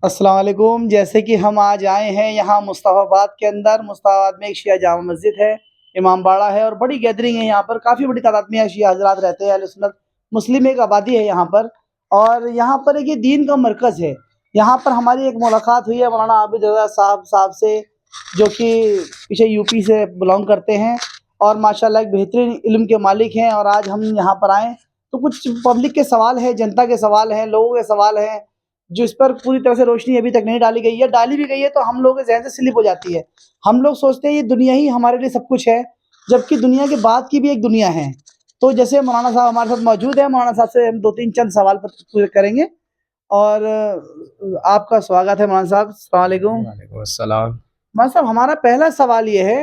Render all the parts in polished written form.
अस्सलाम वालेकुम। जैसे कि हम आज आए हैं यहाँ मुस्तफ़ाबाद के अंदर। मुस्तफ़ाबाद में एक शिया जामा मस्जिद है, इमाम बाड़ा है और बड़ी गैदरिंग है यहाँ पर। काफ़ी बड़ी तादाद में यहाँ शिया हज़रात रहते हैं। अहले सुन्नत मुस्लिम एक आबादी है यहाँ पर, और यहाँ पर एक ये दीन का मरकज़ है। यहाँ पर हमारी एक मुलाकात हुई है मौलाना आबिद रज़ा साहब से, जो कि पीछे यूपी से बिलोंग करते हैं और माशाल्लाह एक बेहतरीन इल्म के मालिक हैं। और आज हम यहाँ पर आए तो कुछ पब्लिक के सवाल हैं, जनता के सवाल हैं, लोगों के सवाल हैं, जो इस पर पूरी तरह से रोशनी अभी तक नहीं डाली गई है। डाली भी गई है तो हम लोगों के ज़हन से स्लिप हो जाती है। हम लोग सोचते हैं ये दुनिया ही हमारे लिए सब कुछ है, जबकि दुनिया के बाद की भी एक दुनिया है। तो जैसे मौलाना साहब हमारे साथ मौजूद है, मौलाना साहब से हम दो तीन चंद सवाल पूरे करेंगे। और आपका स्वागत है मौलाना साहब। अस्सलाम वालेकुम। वालेकुम अस्सलाम। मौलाना साहब, हमारा पहला सवाल ये है,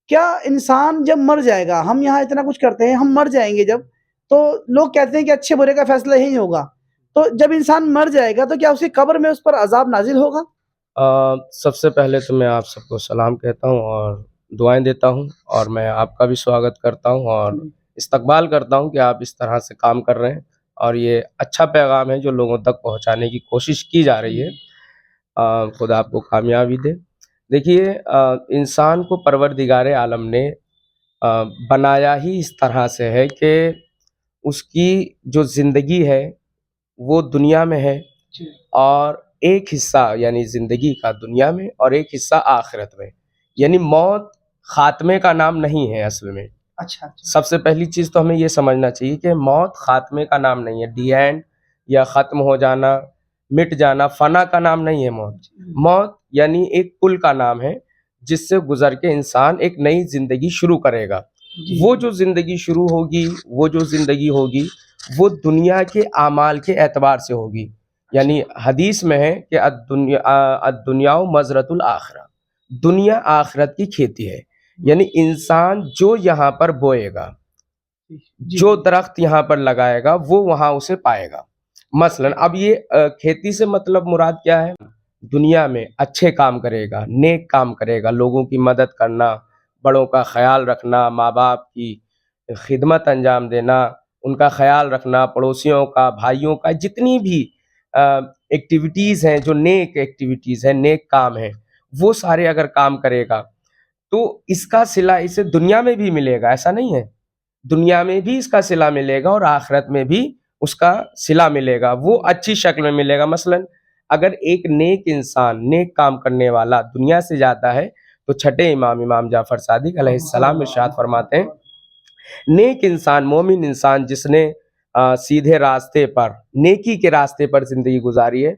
क्या इंसान जब मर जाएगा, हम यहाँ इतना कुछ करते हैं, हम मर जाएंगे जब, तो लोग कहते हैं कि अच्छे बुरे का फैसला यही होगा, तो जब इंसान मर जाएगा तो क्या उसकी कब्र में उस पर अजाब नाजिल होगा? सबसे पहले तो मैं आप सबको सलाम कहता हूँ और दुआएं देता हूँ, और मैं आपका भी स्वागत करता हूँ और इस्तकबाल करता हूँ कि आप इस तरह से काम कर रहे हैं, और ये अच्छा पैगाम है जो लोगों तक पहुँचाने की कोशिश की जा रही है। खुदा आपको कामयाबी दे। देखिए, इंसान को परवरदिगार आलम ने बनाया ही इस तरह से है कि उसकी जो ज़िंदगी है वो दुनिया में है, और एक हिस्सा यानी ज़िंदगी का दुनिया में और एक हिस्सा आखिरत में। यानी मौत खात्मे का नाम नहीं है असल में। अच्छा। सबसे पहली चीज़ तो हमें ये समझना चाहिए कि मौत खात्मे का नाम नहीं है, दी एंड या ख़त्म हो जाना, मिट जाना, फना का नाम नहीं है मौत। मौत यानी एक पुल का नाम है जिससे गुजर के इंसान एक नई ज़िंदगी शुरू करेगा। वो जो ज़िंदगी शुरू होगी, वो जो ज़िंदगी होगी, वो दुनिया के आमाल के एतबार से होगी। यानी हदीस में है कि अद्दुनिया मज़रतुल आखिरा, दुनिया आखिरत की खेती है। यानी इंसान जो यहाँ पर बोएगा, जो दरख्त यहाँ पर लगाएगा, वो वहाँ उसे पाएगा। मसलन अब ये खेती से मतलब मुराद क्या है? दुनिया में अच्छे काम करेगा, नेक काम करेगा, लोगों की मदद करना, बड़ों का ख्याल रखना, माँ बाप की खिदमत अंजाम देना, उनका ख्याल रखना, पड़ोसियों का, भाइयों का, जितनी भी एक्टिविटीज़ हैं, जो नेक एक्टिविटीज़ हैं, नेक काम हैं, वो सारे अगर काम करेगा तो इसका सिला इसे दुनिया में भी मिलेगा। ऐसा नहीं है, दुनिया में भी इसका सिला मिलेगा और आखिरत में भी उसका सिला मिलेगा, वो अच्छी शक्ल में मिलेगा। मसलन अगर एक नेक इंसान, नेक काम करने वाला दुनिया से जाता है, तो छठे इमाम जाफर सादिक अलैहिस्सलाम इरशाद फरमाते हैं, नेक इंसान, मोमिन इंसान जिसने सीधे रास्ते पर, नेकी के रास्ते पर जिंदगी गुजारी है,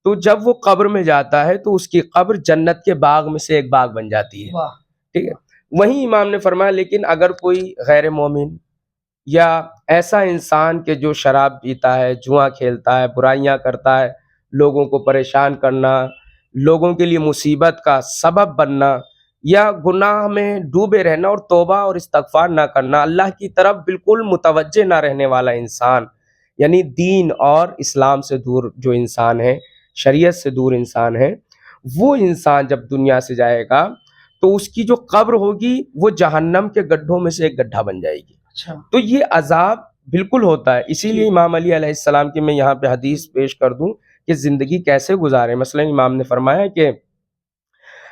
तो जब वो कब्र में जाता है तो उसकी कब्र जन्नत के बाग में से एक बाग बन जाती है। ठीक है। वहीं इमाम ने फरमाया, लेकिन अगर कोई गैर मोमिन या ऐसा इंसान के जो शराब पीता है, जुआ खेलता है, बुराइयां करता है, लोगों को परेशान करना, लोगों के लिए मुसीबत का सबब बनना, या गुनाह में डूबे रहना और तौबा और इस्तगफार ना करना, अल्लाह की तरफ बिल्कुल मुतवज्जे ना रहने वाला इंसान, यानी दीन और इस्लाम से दूर जो इंसान है, शरीयत से दूर इंसान है, वो इंसान जब दुनिया से जाएगा तो उसकी जो कब्र होगी वो जहन्नम के गड्ढों में से एक गड्ढा बन जाएगी। अच्छा। तो ये अजाब बिल्कुल होता है। इसीलिए इमाम अली अलैहिस्सलाम की मैं यहाँ पे हदीस पेश कर दूं कि ज़िंदगी कैसे गुजारे। मसलन इमाम ने फरमाया कि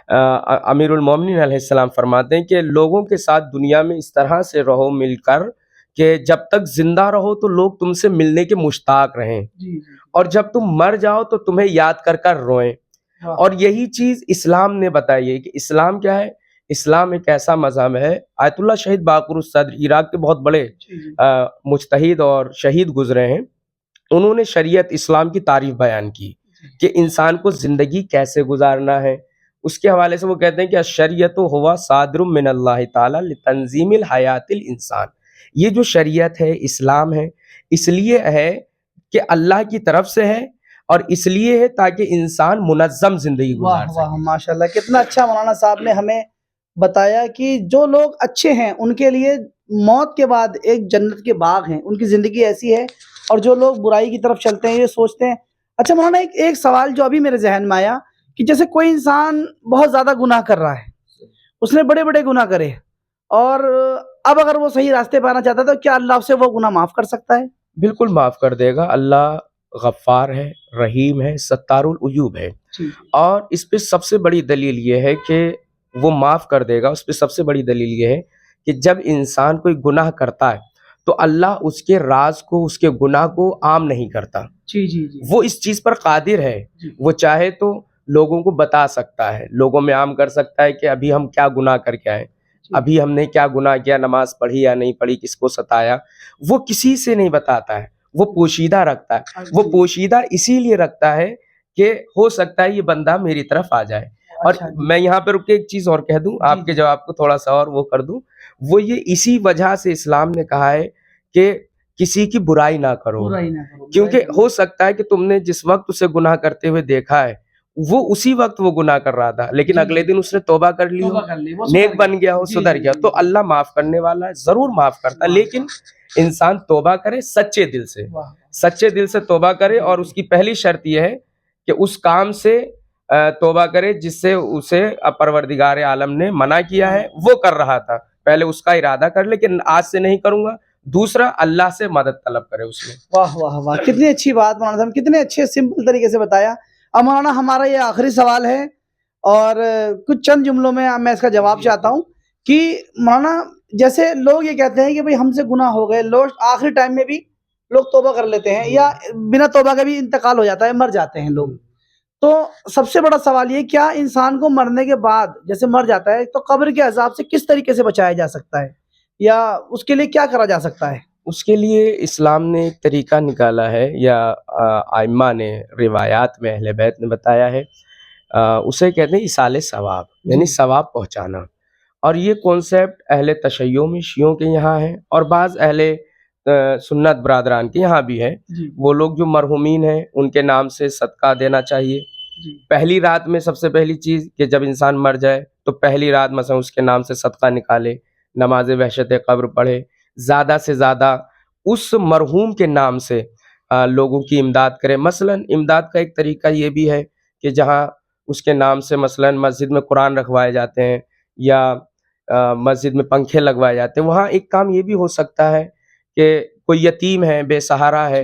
अमीरुल मोमिनीन अलैहिस्सलाम फरमाते हैं कि लोगों के साथ दुनिया में इस तरह से रहो मिलकर कि जब तक जिंदा रहो तो लोग तुमसे मिलने के मुश्ताक रहें, और जब तुम मर जाओ तो तुम्हें याद कर कर रोएं। और यही चीज़ इस्लाम ने बताई है कि इस्लाम क्या है। इस्लाम एक ऐसा मज़हब है, आयतुल्लाह शहीद बाक़रुस सद्र इराक के बहुत बड़े मुज्तहिद और शहीद गुजरे हैं, उन्होंने शरीयत इस्लाम की तारीफ बयान की कि इंसान को ज़िंदगी कैसे गुजारना है। उसके हवाले से वो कहते हैं कि शरीयत हुवा सादरुम मिनल्लाहि ताला लितंजीमिल हयातिल इंसान। ये जो शरीयत है, इस्लाम है, इसलिए है कि अल्लाह की तरफ से है, और इसलिए है ताकि इंसान मुनज़्ज़म ज़िंदगी गुजार सके। वाह माशाल्लाह, कितना अच्छा मौलाना साहब ने हमें बताया कि जो लोग अच्छे हैं उनके लिए मौत के बाद एक जन्नत के बाग हैं, उनकी ज़िंदगी ऐसी है, और जो लोग बुराई की तरफ चलते हैं, ये सोचते हैं। अच्छा मौलाना, एक सवाल जो अभी मेरे जहन में आया कि जैसे कोई इंसान बहुत ज़्यादा गुनाह कर रहा है, उसने बड़े बड़े गुनाह करे, और अब अगर वो सही रास्ते पर आना चाहता है तो क्या अल्लाह उसे वो गुनाह माफ़ कर सकता है? बिल्कुल माफ़ कर देगा। अल्लाह गफ्फार है, रहीम है, सत्तारुल उयूब है। जी और इस पे सबसे बड़ी दलील ये है कि वो माफ़ कर देगा। उस पे सबसे बड़ी दलील ये है कि जब इंसान कोई गुनाह करता है तो अल्लाह उसके राज को, उसके गुनाह को आम नहीं करता। जी जी जी वो इस चीज़ पर कादिर है। जी वो चाहे तो लोगों को बता सकता है, लोगों में आम कर सकता है कि अभी हम क्या गुनाह करके आए, जी अभी हमने क्या गुनाह किया, नमाज पढ़ी या नहीं पढ़ी, किसको सताया। वो किसी से नहीं बताता है, वो पोशीदा रखता है। वो जी पोशीदा इसीलिए रखता है कि हो सकता है ये बंदा मेरी तरफ आ जाए। और अच्छा जी मैं यहाँ पे रुक के एक चीज़ और कह दूँ, जी आपके जी जवाब को थोड़ा सा और वो कर दूँ। वो ये इसी वजह से इस्लाम ने कहा है कि किसी की बुराई ना करो, बुरा ही ना करो बुराई क्योंकि करना हो सकता है कि तुमने जिस वक्त उसे गुनाह करते हुए देखा है वो उसी वक्त वो गुनाह कर रहा था, लेकिन जी अगले जी दिन उसने तौबा कर ली तौबा हो, कर ली वो नेक सुधर बन गया गया हो, जी सुधर जी गया, जी तो जी अल्लाह माफ करने वाला है, जरूर माफ करता है। वाह लेकिन इंसान तौबा करे सच्चे दिल से, वाह सच्चे दिल से तौबा करे। जी और जी उसकी पहली शर्त यह है कि उस काम से तौबा करे जिससे उसे परवरदिगार आलम ने मना किया है, वो कर रहा था, पहले उसका इरादा कर ले कि आज से नहीं करूंगा। दूसरा, अल्लाह से मदद तलब करे उसमें। वाह वाह वाह कितनी अच्छी बात मौलाना साहब, कितने अच्छे सिंपल तरीके से बताया। अब मौलाना हमारा ये आखिरी सवाल है और कुछ चंद जुमलों में मैं इसका जवाब चाहता हूँ कि मौलाना जैसे लोग ये कहते हैं कि भाई हमसे गुनाह हो गए, लोग आखिरी टाइम में भी लोग तौबा कर लेते हैं या बिना तौबा के भी इंतकाल हो जाता है, मर जाते हैं लोग। तो सबसे बड़ा सवाल ये, क्या इंसान को मरने के बाद जैसे मर जाता है तो कब्र के अजाब से किस तरीके से बचाया जा सकता है या उसके लिए क्या करा जा सकता है? उसके लिए इस्लाम ने एक तरीका निकाला है, या आइम्मा ने, रिवायात में अहले बैत ने बताया है। उसे कहते हैं इसाले सवाब, यानी जी सवाब पहुंचाना। और ये कॉन्सेप्ट अहले तशय्यो में शियों के यहाँ है और बाज़ अहले सुन्नत बरादरान के यहाँ भी है। जी वो लोग जो मरहुमीन हैं उनके नाम से सदका देना चाहिए। जी पहली रात में सबसे पहली चीज़ कि जब इंसान मर जाए तो पहली रात मसलन उसके नाम से सदका निकाले, नमाज वहशत क़ब्र पढ़े, ज़्यादा से ज़्यादा उस मरहूम के नाम से लोगों की इमदाद करे। मसलन इमदाद का एक तरीका ये भी है कि जहाँ उसके नाम से मसलन मस्जिद में कुरान रखवाए जाते हैं या मस्जिद में पंखे लगवाए जाते हैं, वहाँ एक काम ये भी हो सकता है कि कोई यतीम है, बेसहारा है,